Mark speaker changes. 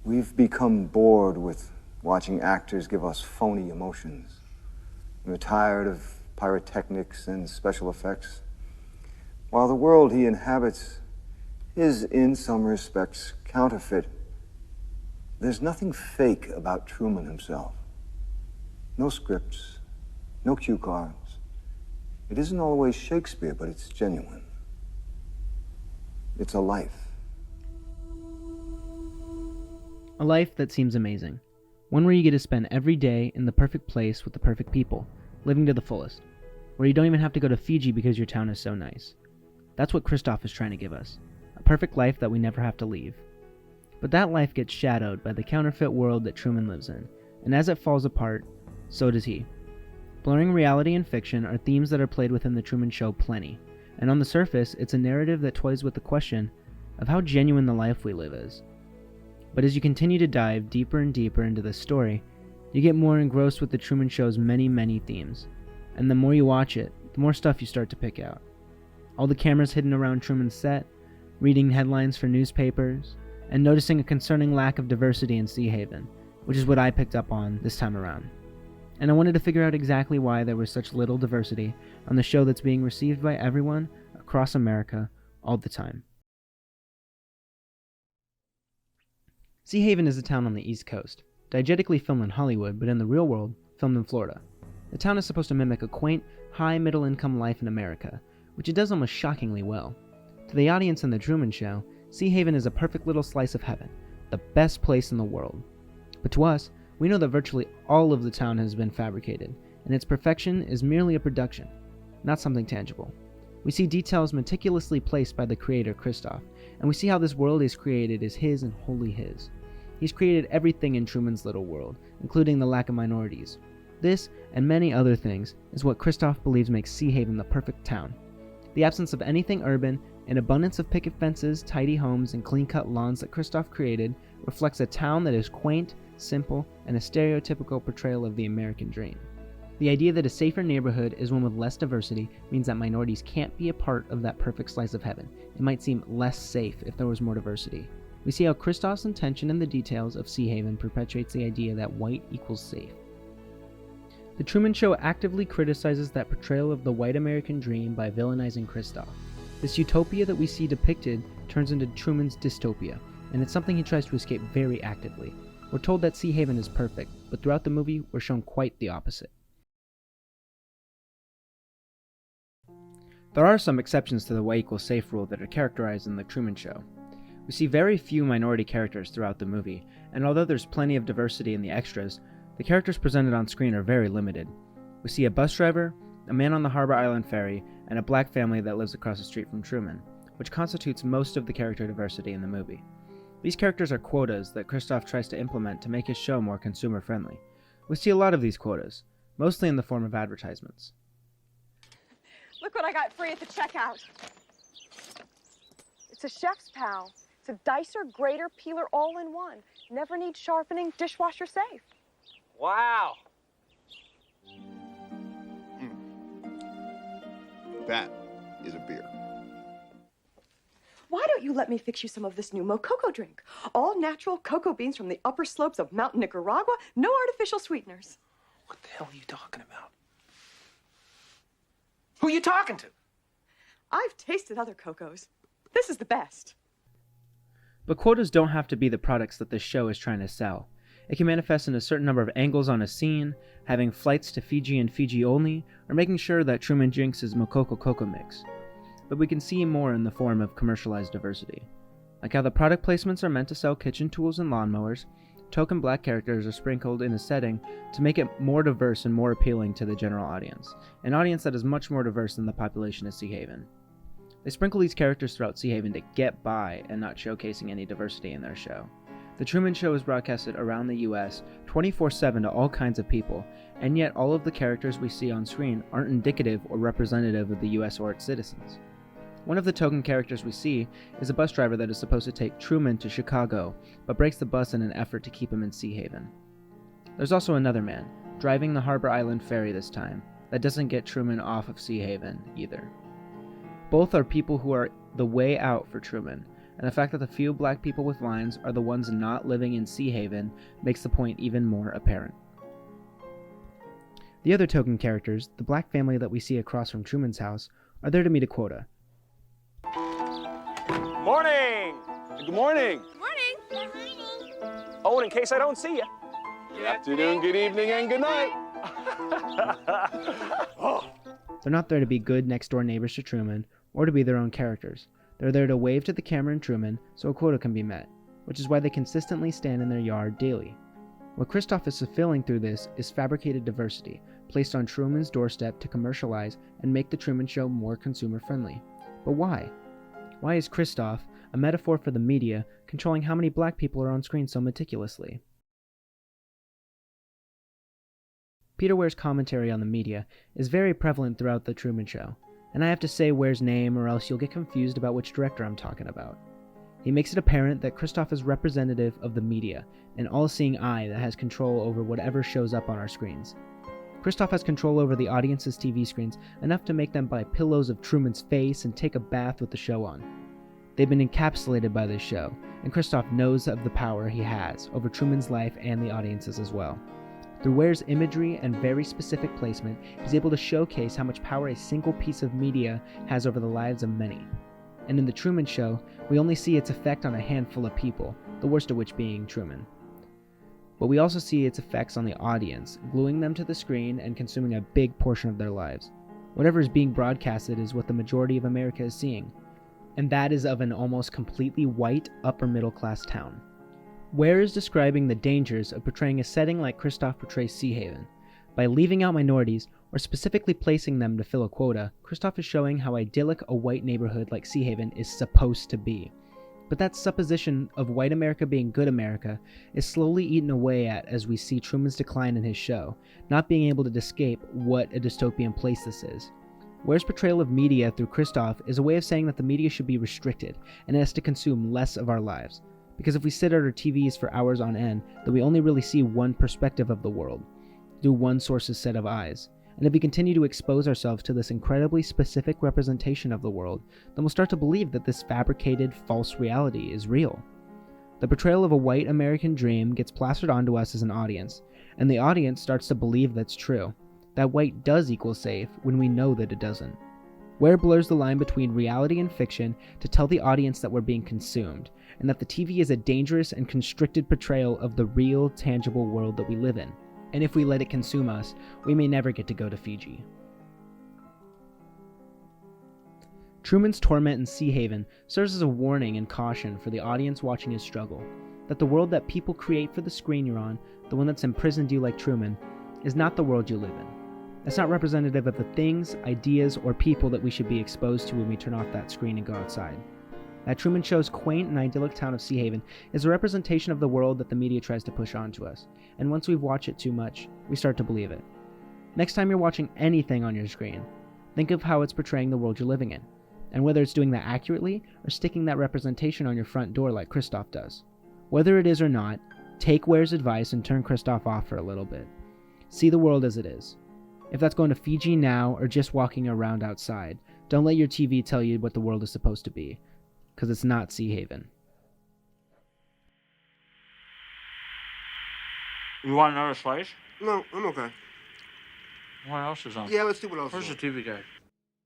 Speaker 1: We've become bored with watching actors give us phony emotions. We're tired of pyrotechnics and special effects. While the world he inhabits is, in some respects, counterfeit, there's nothing fake about Truman himself. No scripts, no cue cards. It isn't always Shakespeare, but it's genuine. It's a life.
Speaker 2: A life that seems amazing. One where you get to spend every day in the perfect place with the perfect people, living to the fullest. Where you don't even have to go to Fiji because your town is so nice. That's what Christoph is trying to give us. A perfect life that we never have to leave. But that life gets shadowed by the counterfeit world that Truman lives in, and as it falls apart, so does he. Blurring reality and fiction are themes that are played within the Truman Show plenty, and on the surface, it's a narrative that toys with the question of how genuine the life we live is. But as you continue to dive deeper and deeper into this story, you get more engrossed with the Truman Show's many, many themes. And the more you watch it, the more stuff you start to pick out. All the cameras hidden around Truman's set, reading headlines for newspapers, and noticing a concerning lack of diversity in Seahaven, which is what I picked up on this time around. And I wanted to figure out exactly why there was such little diversity on the show that's being received by everyone across America all the time. Seahaven is a town on the East Coast, diegetically filmed in Hollywood, but in the real world, filmed in Florida. The town is supposed to mimic a quaint, high middle-income life in America, which it does almost shockingly well. To the audience in The Truman Show, Seahaven is a perfect little slice of heaven, the best place in the world. But to us, we know that virtually all of the town has been fabricated, and its perfection is merely a production, not something tangible. We see details meticulously placed by the creator, Christoph, and we see how this world is created is his and wholly his. He's created everything in Truman's little world, including the lack of minorities. This, and many other things, is what Christoph believes makes Seahaven the perfect town. The absence of anything urban, an abundance of picket fences, tidy homes, and clean-cut lawns that Christoph created reflects a town that is quaint, simple, and a stereotypical portrayal of the American dream. The idea that a safer neighborhood is one with less diversity means that minorities can't be a part of that perfect slice of heaven. It might seem less safe if there was more diversity. We see how Christoph's intention in the details of Seahaven perpetuates the idea that white equals safe. The Truman Show actively criticizes that portrayal of the white American dream by villainizing Christoph. This utopia that we see depicted turns into Truman's dystopia, and it's something he tries to escape very actively. We're told that Seahaven is perfect, but throughout the movie, we're shown quite the opposite. There are some exceptions to the white equals safe rule that are characterized in The Truman Show. We see very few minority characters throughout the movie, and although there's plenty of diversity in the extras, the characters presented on screen are very limited. We see a bus driver, a man on the Harbor Island ferry, and a black family that lives across the street from Truman, which constitutes most of the character diversity in the movie. These characters are quotas that Christoph tries to implement to make his show more consumer-friendly. We see a lot of these quotas, mostly in the form of advertisements.
Speaker 3: Look what I got free at the checkout. It's a chef's pal. It's a dicer, grater, peeler, all in one. Never needs sharpening, dishwasher safe.
Speaker 4: Wow.
Speaker 5: That is a beer.
Speaker 3: Why don't you let me fix you some of this new Mococo drink? All natural cocoa beans from the upper slopes of Mountain Nicaragua, no artificial sweeteners.
Speaker 4: What the hell are you talking about? Who are you talking to?
Speaker 3: I've tasted other cocos. This is the best.
Speaker 2: But quotas don't have to be the products that this show is trying to sell. It can manifest in a certain number of angles on a scene, having flights to Fiji and Fiji only, or making sure that Truman drinks his Mococo cocoa mix. But we can see more in the form of commercialized diversity. Like how the product placements are meant to sell kitchen tools and lawnmowers, token black characters are sprinkled in a setting to make it more diverse and more appealing to the general audience, an audience that is much more diverse than the population of Seahaven. They sprinkle these characters throughout Seahaven to get by and not showcasing any diversity in their show. The Truman Show is broadcasted around the US 24/7 to all kinds of people, and yet all of the characters we see on screen aren't indicative or representative of the US or its citizens. One of the token characters we see is a bus driver that is supposed to take Truman to Chicago, but breaks the bus in an effort to keep him in Seahaven. There's also another man, driving the Harbor Island ferry this time, that doesn't get Truman off of Seahaven either. Both are people who are the way out for Truman, and the fact that the few black people with lines are the ones not living in Seahaven makes the point even more apparent. The other token characters, the black family that we see across from Truman's house, are there to meet a quota.
Speaker 4: Morning!
Speaker 5: Good morning.
Speaker 6: Morning.
Speaker 4: Oh, and in case I don't see you.
Speaker 5: Good afternoon, good evening, and good night.
Speaker 2: They're not there to be good next-door neighbors to Truman, or to be their own characters. They're there to wave to the camera and Truman so a quota can be met, which is why they consistently stand in their yard daily. What Christoph is fulfilling through this is fabricated diversity, placed on Truman's doorstep to commercialize and make the Truman Show more consumer-friendly. But why? Why is Christoph, a metaphor for the media, controlling how many black people are on screen so meticulously? Peter Weir's commentary on the media is very prevalent throughout the Truman Show, and I have to say Weir's name or else you'll get confused about which director I'm talking about. He makes it apparent that Christoph is representative of the media, an all-seeing eye that has control over whatever shows up on our screens. Christoph has control over the audience's TV screens enough to make them buy pillows of Truman's face and take a bath with the show on. They've been encapsulated by this show, and Christoph knows of the power he has over Truman's life and the audience's as well. Through Weir's imagery and very specific placement, he's able to showcase how much power a single piece of media has over the lives of many. And in the Truman Show, we only see its effect on a handful of people, the worst of which being Truman. But we also see its effects on the audience, gluing them to the screen and consuming a big portion of their lives. Whatever is being broadcasted is what the majority of America is seeing, and that is of an almost completely white, upper-middle-class town. Weir is describing the dangers of portraying a setting like Christoph portrays Seahaven. By leaving out minorities, or specifically placing them to fill a quota, Christoph is showing how idyllic a white neighborhood like Seahaven is supposed to be. But that supposition of white America being good America is slowly eaten away at as we see Truman's decline in his show, not being able to escape what a dystopian place this is. Weir's portrayal of media through Christoph is a way of saying that the media should be restricted, and it has to consume less of our lives. Because if we sit at our TVs for hours on end, then we only really see one perspective of the world, through one source's set of eyes. And if we continue to expose ourselves to this incredibly specific representation of the world, then we'll start to believe that this fabricated, false reality is real. The portrayal of a white American dream gets plastered onto us as an audience, and the audience starts to believe that's true, that white does equal safe when we know that it doesn't. Weir blurs the line between reality and fiction to tell the audience that we're being consumed, and that the TV is a dangerous and constricted portrayal of the real, tangible world that we live in. And if we let it consume us, we may never get to go to Fiji. Truman's torment in Seahaven serves as a warning and caution for the audience watching his struggle, that the world that people create for the screen you're on, the one that's imprisoned you like Truman, is not the world you live in. It's not representative of the things, ideas, or people that we should be exposed to when we turn off that screen and go outside. That Truman Show's quaint and idyllic town of Seahaven is a representation of the world that the media tries to push onto us, and once we've watched it too much, we start to believe it. Next time you're watching anything on your screen, think of how it's portraying the world you're living in, and whether it's doing that accurately or sticking that representation on your front door like Christoph does. Whether it is or not, take Weir's advice and turn Christoph off for a little bit. See the world as it is. If that's going to Fiji now or just walking around outside, don't let your TV tell you what the world is supposed to be, because it's not Seahaven.
Speaker 7: You want another slice?
Speaker 5: No, I'm okay.
Speaker 7: What else is on?
Speaker 5: Yeah, let's see what else.
Speaker 7: Where's the TV guy?